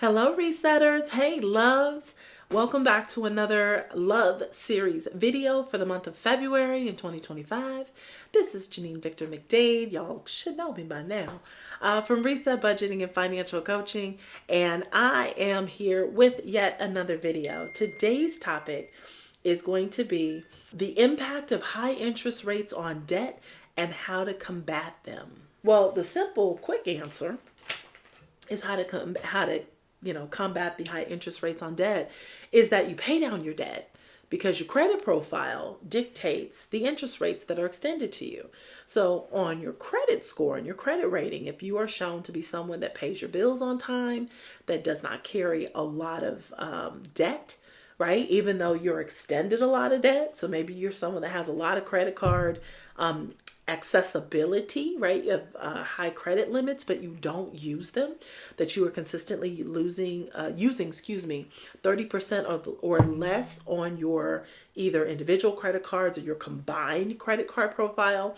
Hello, resetters. Hey, loves. Welcome back to another love series video for the month of February in 2025. This is Janine Victor McDade. Y'all should know me by now from Reset Budgeting and Financial Coaching. And I am here with yet another video. Today's topic is going to be the impact of high interest rates on debt and how to combat them. Well, the simple, quick answer is how to combat the high interest rates on debt is that you pay down your debt because your credit profile dictates the interest rates that are extended to you. So on your credit score and your credit rating, if you are shown to be someone that pays your bills on time, that does not carry a lot of debt, right? Even though you're extended a lot of debt. So maybe you're someone that has a lot of credit card accessibility, right? You have high credit limits, but you don't use them, that you are consistently using 30% or less on your either individual credit cards or your combined credit card profile,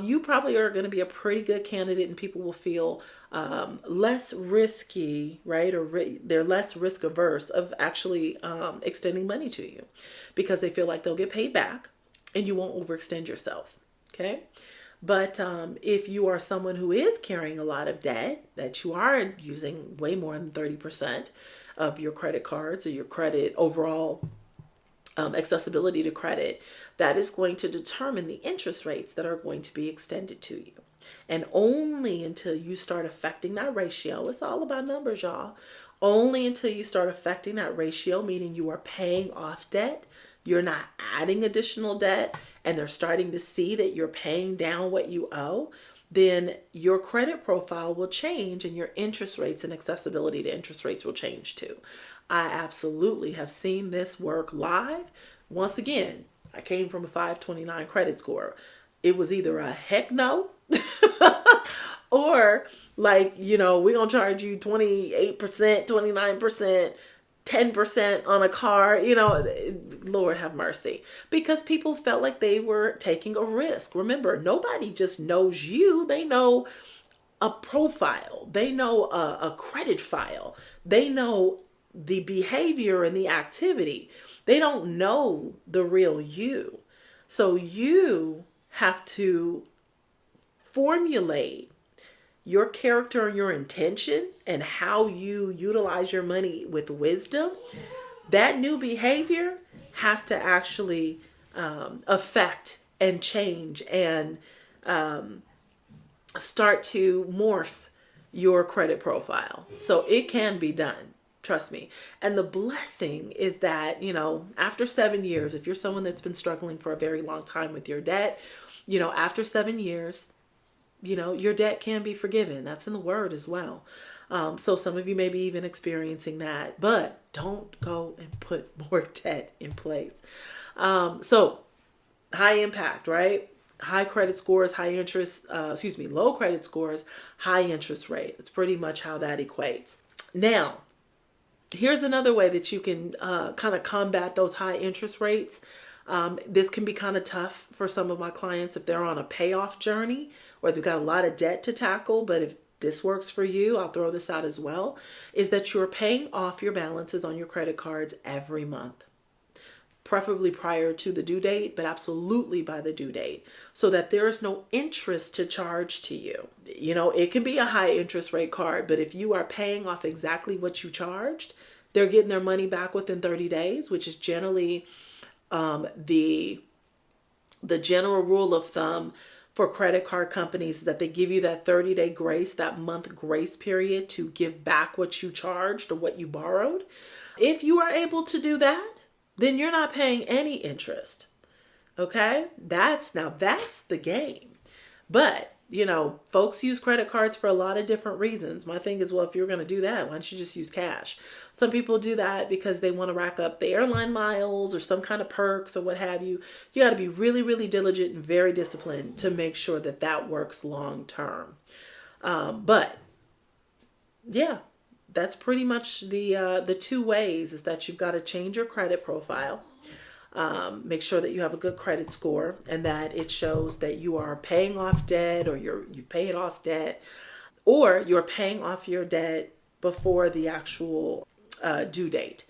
you probably are going to be a pretty good candidate, and people will feel less risky, right? Or they're less risk averse of actually extending money to you because they feel like they'll get paid back and you won't overextend yourself. Okay. But if you are someone who is carrying a lot of debt, that you are using way more than 30% of your credit cards or your credit overall accessibility to credit, that is going to determine the interest rates that are going to be extended to you. And only until you start affecting that ratio, it's all about numbers, y'all. Only until you start affecting that ratio, meaning you are paying off debt, you're not adding additional debt, and they're starting to see that you're paying down what you owe, then your credit profile will change and your interest rates and accessibility to interest rates will change too. I absolutely have seen this work live. Once again, I came from a 529 credit score. It was either a heck no or like, we're going to charge you 28%, 29%, 10% on a car, Lord have mercy, because people felt like they were taking a risk. Remember, nobody just knows you. They know a profile. They know a credit file. They know the behavior and the activity. They don't know the real you. So you have to formulate your character and your intention and how you utilize your money with wisdom. That new behavior has to actually affect and change and start to morph your credit profile. So it can be done. Trust me. And the blessing is that, after 7 years, if you're someone that's been struggling for a very long time with your debt, after 7 years, your debt can be forgiven. That's in the word as well. So some of you may be even experiencing that, but don't go and put more debt in place. So high impact, right? High credit scores, low credit scores, high interest rate. It's pretty much how that equates. Now, here's another way that you can kind of combat those high interest rates. This can be kind of tough for some of my clients if they're on a payoff journey or they've got a lot of debt to tackle. But if this works for you, I'll throw this out as well, is that you're paying off your balances on your credit cards every month, preferably prior to the due date, but absolutely by the due date, so that there is no interest to charge to you. It can be a high interest rate card, but if you are paying off exactly what you charged, they're getting their money back within 30 days, which is generally the general rule of thumb for credit card companies, is that they give you that 30-day grace, that month grace period to give back what you charged or what you borrowed. If you are able to do that, then you're not paying any interest. Okay? That's the game. But, folks use credit cards for a lot of different reasons. My thing is, well, if you're going to do that, why don't you just use cash? Some people do that because they want to rack up the airline miles or some kind of perks or what have you. You got to be really, really diligent and very disciplined to make sure that that works long term. But yeah, that's pretty much the two ways, is that you've got to change your credit profile. Make sure that you have a good credit score and that it shows that you are paying off debt or you've paid off debt, or you're paying off your debt before the actual due date,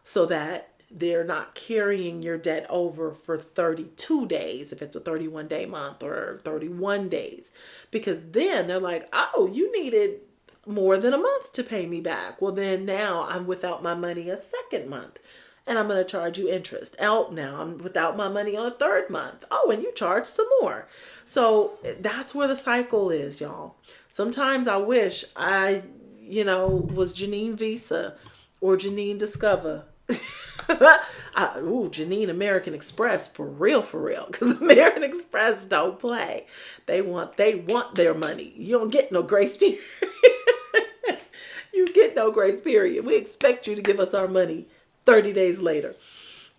so that they're not carrying your debt over for 32 days if it's a 31-day month, or 31 days, because then they're like, oh, you needed more than a month to pay me back. Well, then now I'm without my money a second month, and I'm going to charge you interest. Out now I'm without my money on a third month. Oh, and you charge some more. So that's where the cycle is, y'all. Sometimes I wish I, was Janine Visa or Janine Discover. Janine American Express, for real, because American Express don't play. They want their money. You don't get no grace period. You get no grace period. We expect you to give us our money 30 days later.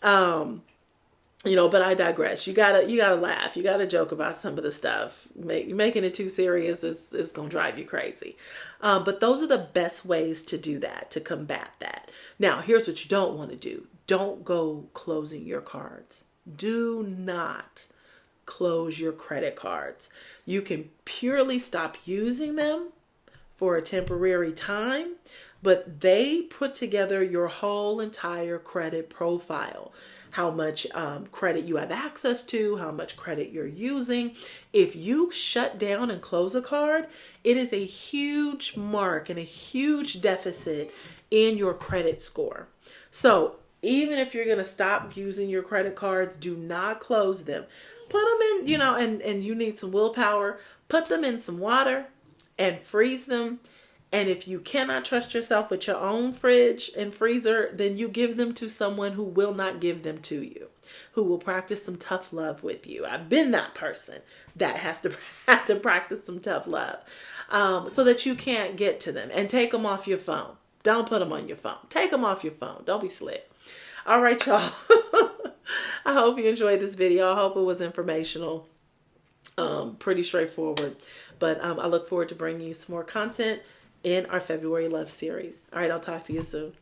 But I digress. You gotta laugh. You gotta joke about some of the stuff. Making it too serious is gonna drive you crazy. But those are the best ways to do that, to combat that. Now, here's what you don't want to do. Don't go closing your cards. Do not close your credit cards. You can purely stop using them for a temporary time, but they put together your whole entire credit profile. How much credit you have access to, how much credit you're using. If you shut down and close a card, it is a huge mark and a huge deficit in your credit score. So even if you're going to stop using your credit cards, do not close them. Put them in, and you need some willpower, put them in some water and freeze them. And if you cannot trust yourself with your own fridge and freezer, then you give them to someone who will not give them to you, who will practice some tough love with you. I've been that person that has to have to practice some tough love, so that you can't get to them. And take them off your phone. Don't put them on your phone. Take them off your phone. Don't be slick. All right, y'all. I hope you enjoyed this video. I hope it was informational. Pretty straightforward. But I look forward to bringing you some more content in our February Love series. All right, I'll talk to you soon.